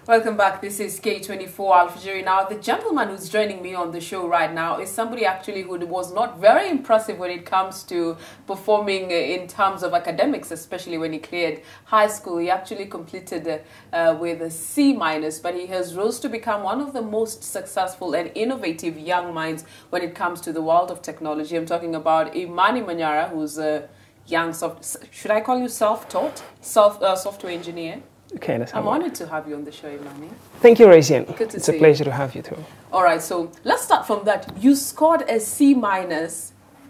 Welcome back. This is K24 Al-Fajiri. Now, the gentleman who's joining me on the show right now is somebody actually who was not very impressive when it comes to performing in terms of academics, especially when he cleared high school. He actually completed with a C-, but he has rose to become one of the most successful and innovative young minds when it comes to the world of technology. I'm talking about Imani Manyara, who's a young should I call you self-taught software engineer? Okay, I'm honored to have you on the show, Imani. Thank you, Raisian. Good to see you. It's a pleasure to have you too. All right, so let's start from that. You scored a C-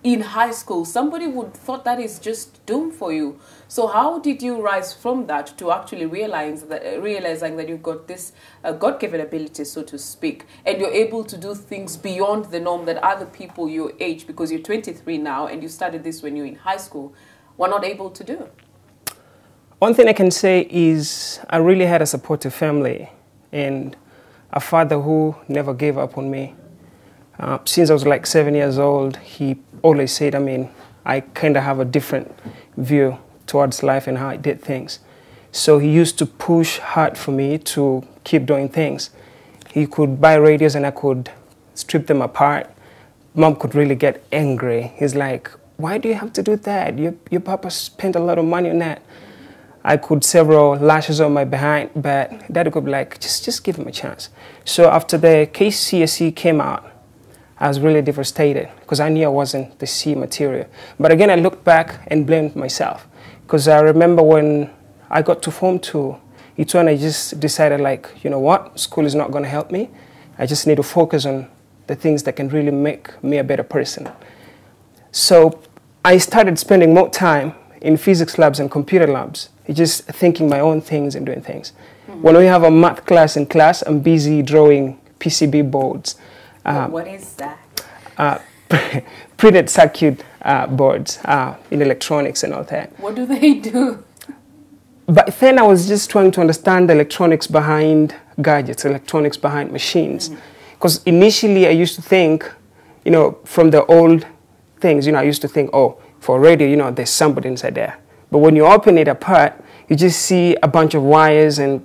in high school. Somebody would thought that is just doom for you. So how did you rise from that to actually realizing that you've got this God-given ability, so to speak, and you're able to do things beyond the norm that other people your age, because you're 23 now and you started this when you were in high school, were not able to do? One thing I can say is I really had a supportive family and a father who never gave up on me. Since I was like 7 years old, he always said, I kind of have a different view towards life and how I did things. So he used to push hard for me to keep doing things. He could buy radios and I could strip them apart. Mom could really get angry. He's like, why do you have to do that? Your papa spent a lot of money on that. I could several lashes on my behind, but Daddy could be like, just give him a chance. So after the KCSE came out, I was really devastated because I knew I wasn't the C material. But again, I looked back and blamed myself because I remember when I got to Form 2, it's when I just decided, like, you know what, school is not going to help me. I just need to focus on the things that can really make me a better person. So I started spending more time in physics labs and computer labs, just thinking my own things and doing things. Mm-hmm. When we have a math class in class, I'm busy drawing PCB boards. What is that? Printed circuit boards in electronics and all that. What do they do? But then I was just trying to understand the electronics behind gadgets, electronics behind machines. Because initially I used to think, from the old things, I used to think, oh, for radio, there's somebody inside there. But when you open it apart, you just see a bunch of wires and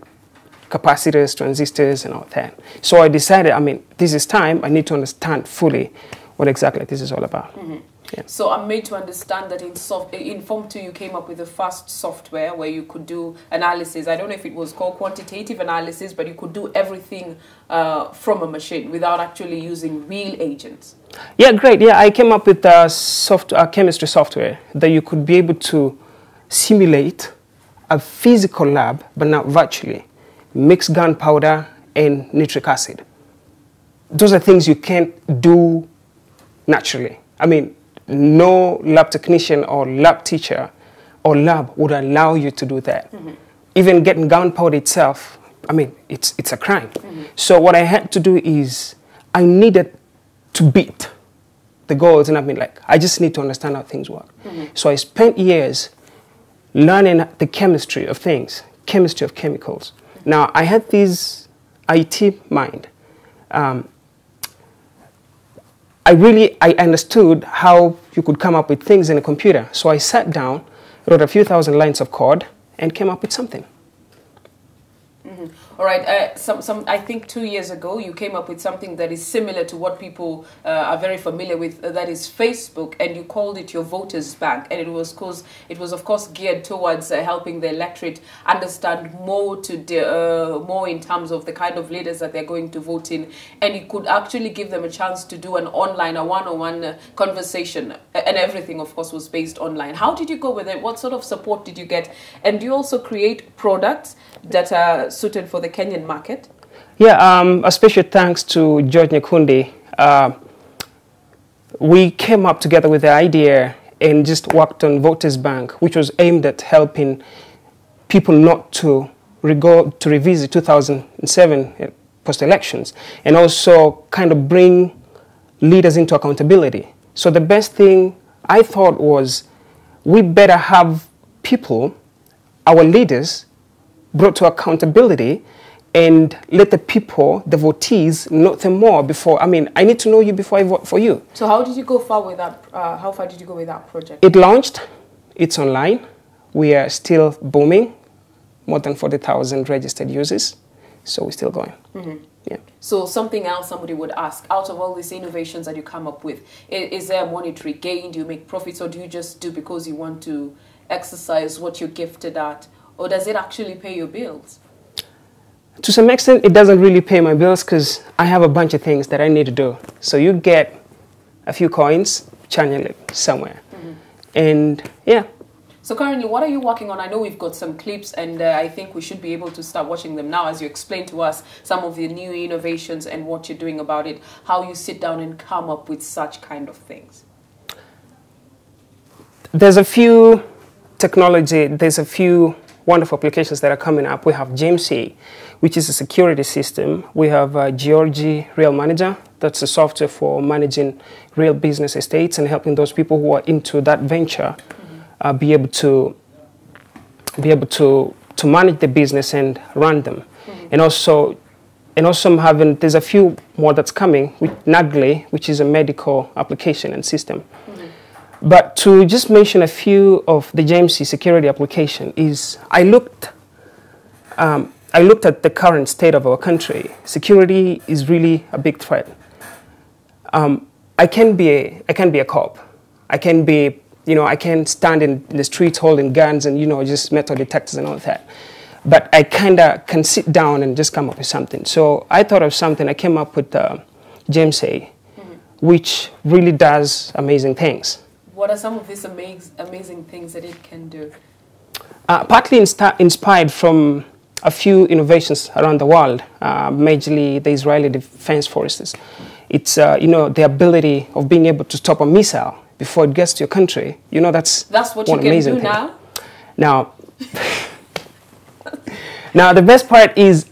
capacitors, transistors, and all that. So I decided, this is time. I need to understand fully what exactly this is all about. Mm-hmm. Yeah. So I'm made to understand that in Form 2 you came up with the first software where you could do analysis. I don't know if it was called quantitative analysis, but you could do everything from a machine without actually using real agents. Yeah, great. Yeah, I came up with a chemistry software that you could be able to simulate a physical lab, but not virtually. Mix gunpowder and nitric acid. Those are things you can't do naturally. No lab technician or lab teacher or lab would allow you to do that. Mm-hmm. Even getting gunpowder itself, it's a crime. Mm-hmm. So what I had to do is I needed to beat the goals, and I just need to understand how things work. Mm-hmm. So I spent years learning the chemistry of things, chemistry of chemicals. Mm-hmm. Now, I had this IT mind. I understood how you could come up with things in a computer. So I sat down, wrote a few thousand lines of code, and came up with something. Mm-hmm. All right. I think 2 years ago, you came up with something that is similar to what people are very familiar with, that is Facebook, and you called it your voters bank. And it was of course geared towards helping the electorate understand more more in terms of the kind of leaders that they're going to vote in, and it could actually give them a chance to do a one-on-one conversation, and everything, of course, was based online. How did you go with it? What sort of support did you get? And do you also create products that are suited for the Kenyan market? Yeah, a special thanks to George Nyekundi. We came up together with the idea and just worked on Voters Bank, which was aimed at helping people not to revisit 2007 post-elections, and also kind of bring leaders into accountability. So the best thing I thought was we better have people, our leaders, brought to accountability and let the people, the votees, know them more before. I need to know you before I vote for you. So how did you go far with that? How far did you go with that project? It launched. It's online. We are still booming. More than 40,000 registered users. So we're still going. Yeah. So something else somebody would ask, out of all these innovations that you come up with, is there a monetary gain? Do you make profits, or do you just do because you want to exercise what you're gifted at? Or does it actually pay your bills? To some extent, it doesn't really pay my bills because I have a bunch of things that I need to do. So you get a few coins, channel it somewhere. And yeah. So currently, what are you working on? I know we've got some clips, and I think we should be able to start watching them now as you explain to us some of the new innovations and what you're doing about it, how you sit down and come up with such kind of things. There's a few technology, there's a few wonderful applications that are coming up. We have GMC, which is a security system. We have Georgie Real Manager. That's a software for managing real business estates and helping those people who are into that venture be able to manage the business and run them. And also there's a few more that's coming with NAGLE, which is a medical application and system. But to just mention a few of the JMC security application is, I looked at the current state of our country. Security is really a big threat. I can be a cop. I can be, I can stand in the streets holding guns and, just metal detectors and all that. But I kind of can sit down and just come up with something. So I thought of something. I came up with JMC, which really does amazing things. What are some of these amazing things that it can do? Partly inspired from a few innovations around the world, majorly the Israeli Defense Forces. It's, the ability of being able to stop a missile before it gets to your country. That's what you can do now? Now, the best part is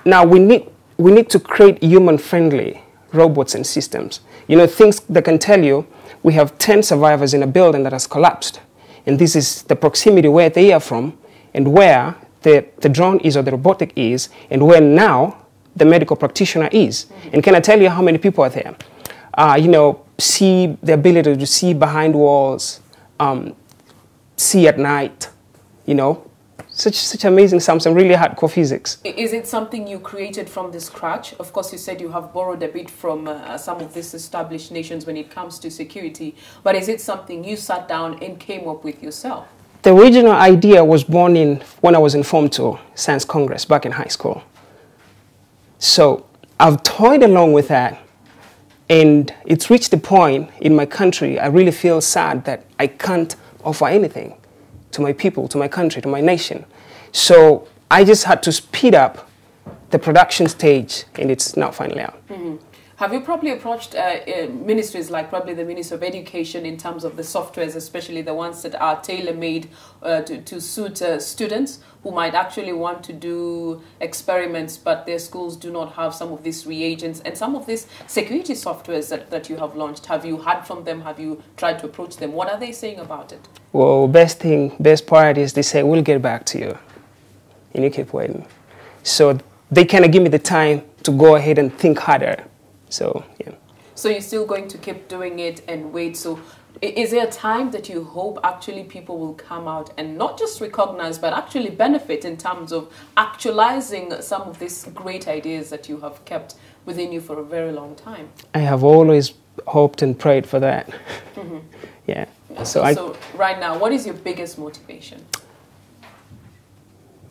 now we need to create human-friendly robots and systems. Things that can tell you, we have 10 survivors in a building that has collapsed. And this is the proximity where they are from and where the drone is or the robotic is and where now the medical practitioner is. And can I tell you how many people are there? See the ability to see behind walls, see at night, Such amazing some really hardcore physics. Is it something you created from the scratch? Of course, you said you have borrowed a bit from some of these established nations when it comes to security. But is it something you sat down and came up with yourself? The original idea was born when I was in Form 2 Science Congress back in high school. So I've toyed along with that. And it's reached the point in my country, I really feel sad that I can't offer anything to my people, to my country, to my nation. So I just had to speed up the production stage, and it's now finally out. Have you probably approached ministries like probably the Ministry of Education in terms of the softwares, especially the ones that are tailor-made to suit students who might actually want to do experiments, but their schools do not have some of these reagents and some of these security softwares that you have launched? Have you heard from them? Have you tried to approach them? What are they saying about it? Well, best part is they say, we'll get back to you. And you keep waiting. So they kind of give me the time to go ahead and think harder. So, yeah. So you're still going to keep doing it and wait. So is there a time that you hope actually people will come out and not just recognize, but actually benefit in terms of actualizing some of these great ideas that you have kept within you for a very long time? I have always hoped and prayed for that. Yeah. So right now, what is your biggest motivation?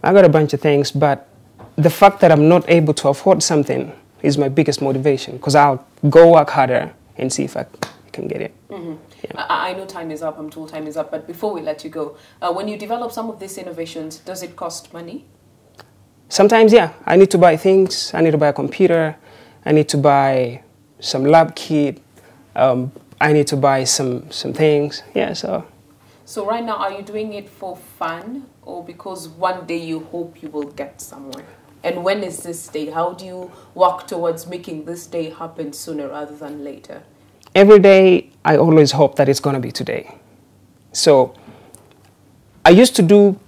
I got a bunch of things, but the fact that I'm not able to afford something is my biggest motivation, because I'll go work harder and see if I can get it. Yeah. I know time is up, I'm told time is up, but before we let you go, when you develop some of these innovations, does it cost money? Sometimes, yeah. I need to buy things. I need to buy a computer. I need to buy some lab kit. I need to buy some things. Yeah, so. So right now, are you doing it for fun or because one day you hope you will get somewhere? And when is this day? How do you work towards making this day happen sooner rather than later? Every day, I always hope that it's going to be today. So I used to do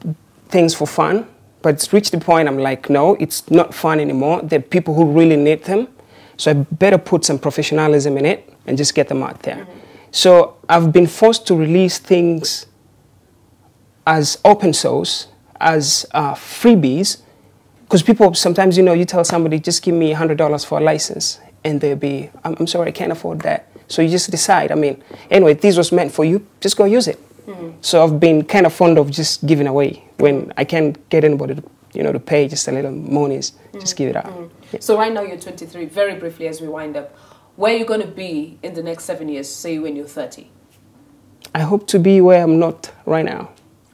things for fun, but it's reached the point I'm like, no, it's not fun anymore. There are people who really need them. So I better put some professionalism in it and just get them out there. So I've been forced to release things as open source, as freebies, because people sometimes, you know, you tell somebody, just give me $100 for a license, and they'll be, I'm sorry, I can't afford that. So you just decide, I mean, anyway, this was meant for you, just go use it. So I've been kind of fond of just giving away when I can't get anybody to, you know, to pay just a little monies, just give it out. Yeah. So right now you're 23, very briefly as we wind up, where are you going to be in the next 7 years, say when you're 30? I hope to be where I'm not right now.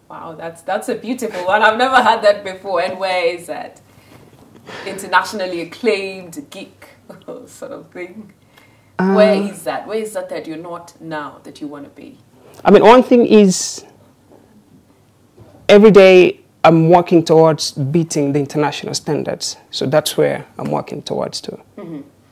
Wow, that's a beautiful one. I've never had that before. And where is that? Internationally acclaimed geek sort of thing. Where is that? Where is that you're not now that you want to be? I mean, one thing is every day I'm working towards beating the international standards. So that's where I'm working towards too.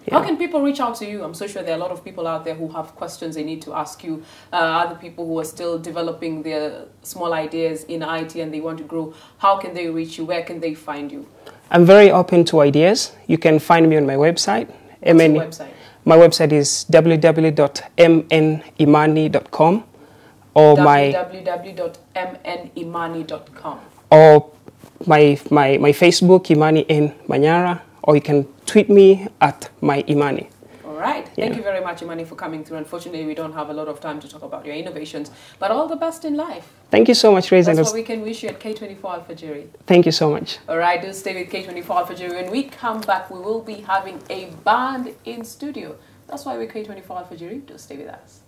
Yeah. How can people reach out to you? I'm so sure there are a lot of people out there who have questions they need to ask you. Other people who are still developing their small ideas in IT and they want to grow. How can they reach you? Where can they find you? I'm very open to ideas. You can find me on my website. What's your website? My website is www.mnimani.com or www.mnimani.com or my Facebook, Imani N Manyara, or you can tweet me at my Imani. All right. Thank you very much, Imani, for coming through. Unfortunately, we don't have a lot of time to talk about your innovations, but all the best in life. Thank you so much, Reza. That's what we can wish you at K24 Alfajiri. Thank you so much. All right, do stay with K24 Alfajiri. When we come back, we will be having a band in studio. That's why we're K24 Alfajiri. Do stay with us.